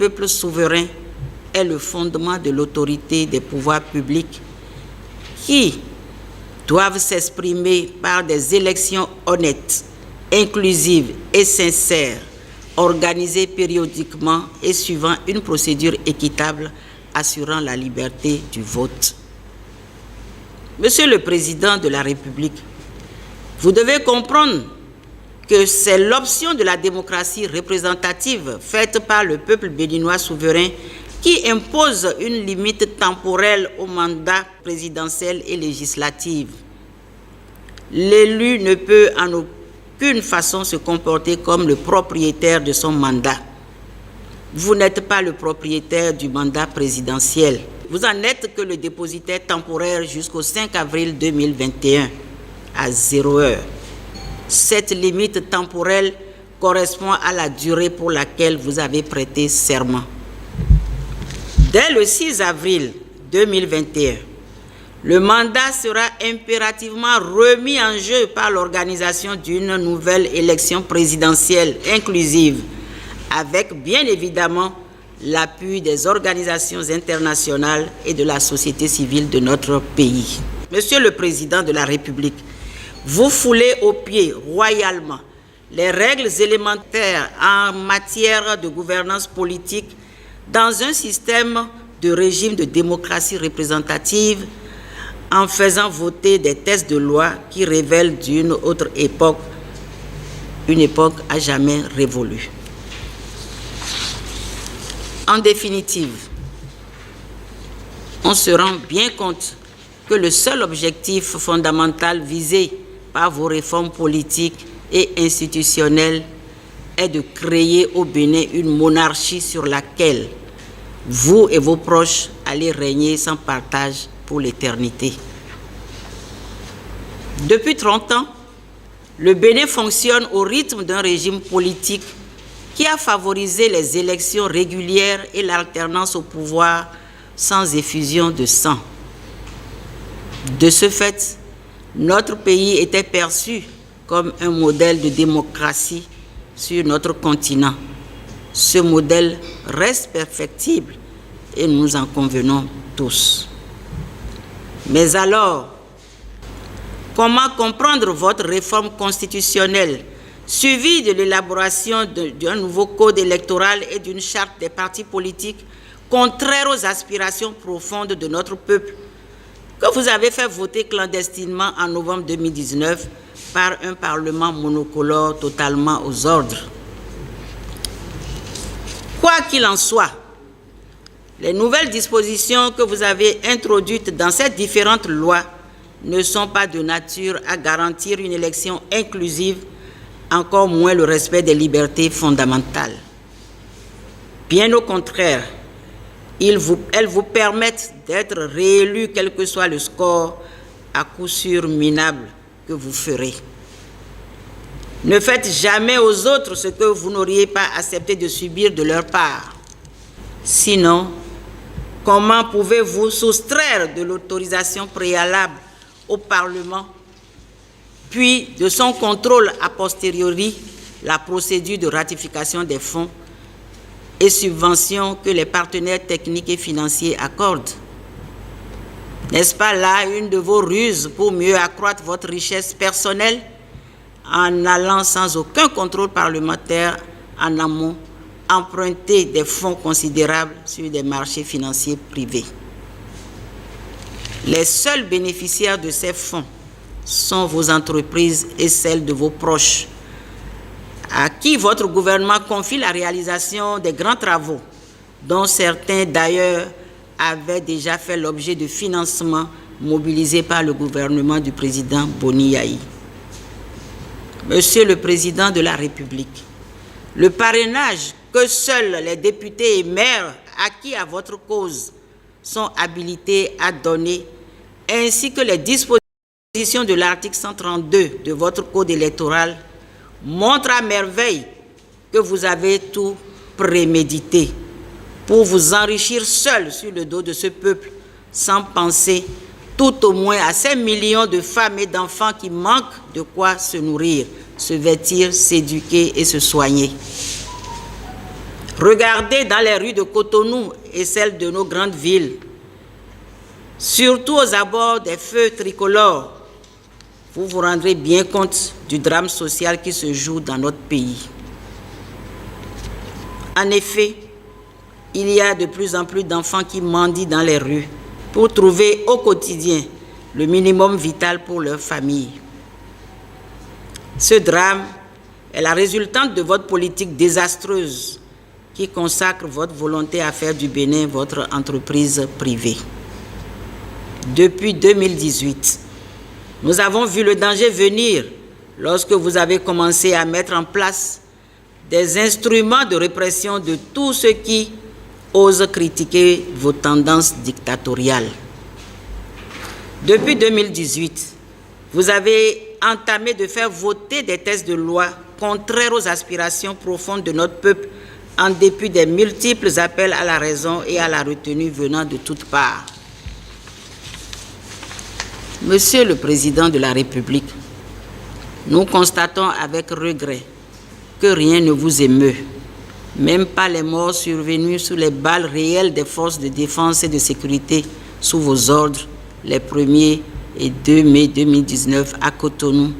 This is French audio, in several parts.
peuples souverains est le fondement de l'autorité des pouvoirs publics qui doivent s'exprimer par des élections honnêtes, inclusives et sincères, organisées périodiquement et suivant une procédure équitable assurant la liberté du vote. Monsieur le Président de la République, vous devez comprendre que c'est l'option de la démocratie représentative faite par le peuple béninois souverain qui impose une limite temporelle au mandat présidentiel et législatif. L'élu ne peut en aucune façon se comporter comme le propriétaire de son mandat. Vous n'êtes pas le propriétaire du mandat présidentiel. Vous en êtes que le dépositaire temporaire jusqu'au 5 avril 2021 à 0 heure. Cette limite temporelle correspond à la durée pour laquelle vous avez prêté serment. Dès le 6 avril 2021, le mandat sera impérativement remis en jeu par l'organisation d'une nouvelle élection présidentielle inclusive, avec bien évidemment l'appui des organisations internationales et de la société civile de notre pays. Monsieur le Président de la République, vous foulez aux pieds royalement les règles élémentaires en matière de gouvernance politique dans un système de régime de démocratie représentative en faisant voter des textes de loi qui révèlent d'une autre époque, une époque à jamais révolue. En définitive, on se rend bien compte que le seul objectif fondamental visé par vos réformes politiques et institutionnelles est de créer au Bénin une monarchie sur laquelle vous et vos proches allez régner sans partage pour l'éternité. Depuis 30 ans, le Bénin fonctionne au rythme d'un régime politique qui a favorisé les élections régulières et l'alternance au pouvoir sans effusion de sang. De ce fait, notre pays était perçu comme un modèle de démocratie sur notre continent. Ce modèle reste perfectible et nous en convenons tous. Mais alors, comment comprendre votre réforme constitutionnelle suivie de l'élaboration d'un nouveau code électoral et d'une charte des partis politiques contraire aux aspirations profondes de notre peuple que vous avez fait voter clandestinement en novembre 2019 par un Parlement monocolore totalement aux ordres? Quoi qu'il en soit, les nouvelles dispositions que vous avez introduites dans ces différentes lois ne sont pas de nature à garantir une élection inclusive, encore moins le respect des libertés fondamentales. Bien au contraire, elles vous permettent d'être réélus quel que soit le score à coup sûr minable que vous ferez. Ne faites jamais aux autres ce que vous n'auriez pas accepté de subir de leur part. Sinon, comment pouvez-vous soustraire de l'autorisation préalable au Parlement, puis de son contrôle a posteriori, la procédure de ratification des fonds et subventions que les partenaires techniques et financiers accordent? N'est-ce pas là une de vos ruses pour mieux accroître votre richesse personnelle en allant sans aucun contrôle parlementaire en amont emprunter des fonds considérables sur des marchés financiers privés? Les seuls bénéficiaires de ces fonds sont vos entreprises et celles de vos proches, à qui votre gouvernement confie la réalisation des grands travaux, dont certains d'ailleurs avaient déjà fait l'objet de financements mobilisés par le gouvernement du président Boni Yayi. Monsieur le Président de la République, le parrainage que seuls les députés et maires acquis à votre cause sont habilités à donner, ainsi que les dispositions de l'article 132 de votre code électoral, montrent à merveille que vous avez tout prémédité pour vous enrichir seul sur le dos de ce peuple, sans penser tout au moins à ces millions de femmes et d'enfants qui manquent de quoi se nourrir, se vêtir, s'éduquer et se soigner. Regardez dans les rues de Cotonou et celles de nos grandes villes, surtout aux abords des feux tricolores, vous vous rendrez bien compte du drame social qui se joue dans notre pays. En effet, il y a de plus en plus d'enfants qui mendient dans les rues pour trouver au quotidien le minimum vital pour leur famille. Ce drame est la résultante de votre politique désastreuse qui consacre votre volonté à faire du Bénin votre entreprise privée. Depuis 2018, nous avons vu le danger venir lorsque vous avez commencé à mettre en place des instruments de répression de tous ceux qui osent critiquer vos tendances dictatoriales. Depuis 2018, vous avez entamé de faire voter des textes de loi contraires aux aspirations profondes de notre peuple en dépit des multiples appels à la raison et à la retenue venant de toutes parts. Monsieur le Président de la République, nous constatons avec regret que rien ne vous émeut, même pas les morts survenus sous les balles réelles des forces de défense et de sécurité sous vos ordres les 1er et 2 mai 2019 à Cotonou,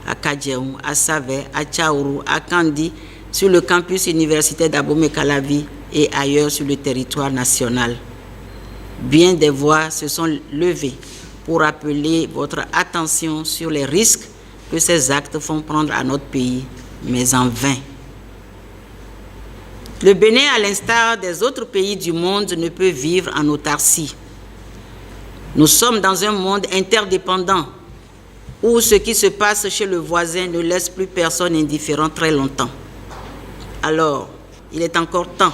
à Kadjaou, à Savé, à Tchaourou, à Kandi, sur le campus universitaire d'Abomey-Calavi et ailleurs sur le territoire national. Bien des voix se sont levées pour appeler votre attention sur les risques que ces actes font prendre à notre pays, mais en vain. Le Bénin, à l'instar des autres pays du monde, ne peut vivre en autarcie. Nous sommes dans un monde interdépendant où ce qui se passe chez le voisin ne laisse plus personne indifférent très longtemps. Alors, il est encore temps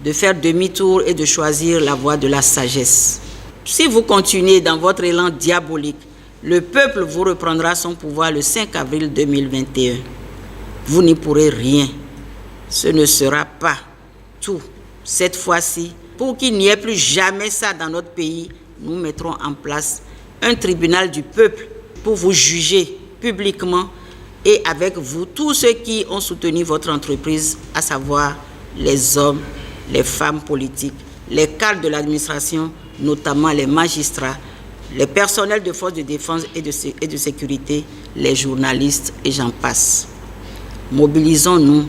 de faire demi-tour et de choisir la voie de la sagesse. Si vous continuez dans votre élan diabolique, le peuple vous reprendra son pouvoir le 5 avril 2021. Vous n'y pourrez rien. Ce ne sera pas tout. Cette fois-ci, pour qu'il n'y ait plus jamais ça dans notre pays, nous mettrons en place un tribunal du peuple pour vous juger publiquement et avec vous, tous ceux qui ont soutenu votre entreprise, à savoir les hommes, les femmes politiques, les cadres de l'administration, notamment les magistrats, les personnels de forces de défense et de sécurité, les journalistes et j'en passe. Mobilisons-nous